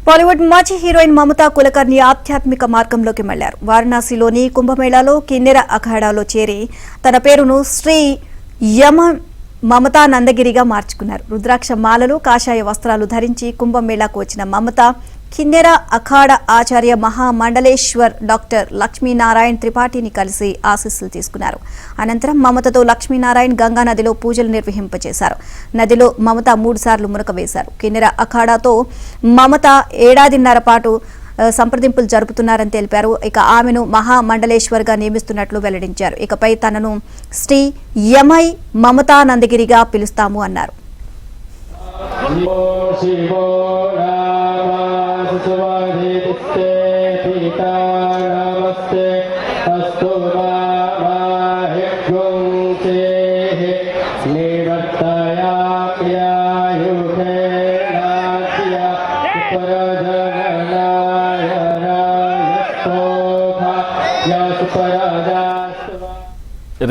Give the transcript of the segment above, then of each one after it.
బాలీవుడ్ మాజీ హీరోయిన్ మమతా కులకర్ణి ఆధ్యాత్మిక మార్గంలోకి మళ్లారు. వారణాసిలోని కుంభమేళాలో కిన్నెర అఖాడాలో చేరి తన పేరును శ్రీ యమ మమతా నందగిరిగా మార్చుకున్నారు. రుద్రాక్ష మాలలు, కాషాయ వస్త్రాలు ధరించి కుంభమేళాకు వచ్చిన మమత కిన్నెర అఖాడ ఆచార్య మహామండలేశ్వర్ డాక్టర్ లక్ష్మీనారాయణ త్రిపాఠిని కలిసి ఆశీస్సులు తీసుకున్నారు. అనంతరం మమతతో లక్ష్మీనారాయణ గంగా నదిలో పూజలు నిర్వహింపచేశారు. నదిలో మమత 3 సార్లు మునక వేశారు. కిన్నెర అఖాడాతో మమత ఏడాదిన్నర పాటు సంప్రదింపులు జరుపుతున్నారని తెలిపారు. ఇక ఆమెను మహామండలేశ్వర్ గా నియమిస్తున్నట్లు వెల్లడించారు. ఇకపై తనను శ్రీ యమై మమతా నందగిరిగా పిలుస్తాము అన్నారు.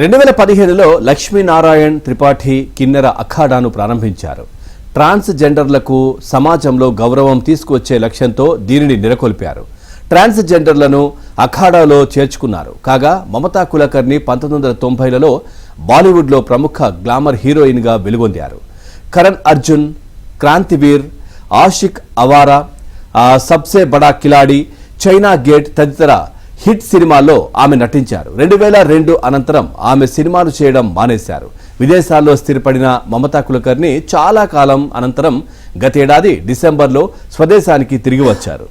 రెండు 2015లో లక్ష్మీనారాయణ త్రిపాఠి కిన్నెర అఖాడాను ప్రారంభించారు. ట్రాన్స్ జెండర్లకు సమాజంలో గౌరవం తీసుకువచ్చే లక్ష్యంతో దీనిని నెలకొల్పారు. ట్రాన్స్ జెండర్లను అఖాడాలో చేర్చుకున్నారు. కాగా మమతా కులకర్ణి 1990లలో బాలీవుడ్లో ప్రముఖ గ్లామర్ హీరోయిన్గా వెలుగొందారు. కరణ్ అర్జున్, క్రాంతివీర్, ఆషిక్ అవారా, సబ్సే బడా కిలాడి, చైనా గేట్ తదితర హిట్ సినిమాల్లో ఆమె నటించారు. 2002 అనంతరం ఆమె సినిమాలు చేయడం మానేశారు. విదేశాల్లో స్థిరపడిన మమతా కులకర్ణి చాలా కాలం అనంతరం గతేడాది డిసెంబర్లో స్వదేశానికి తిరిగి వచ్చారు.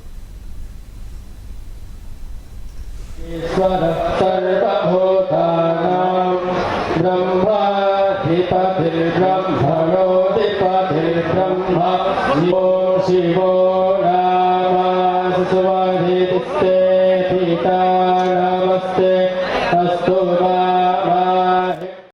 నమస్తే అస్తు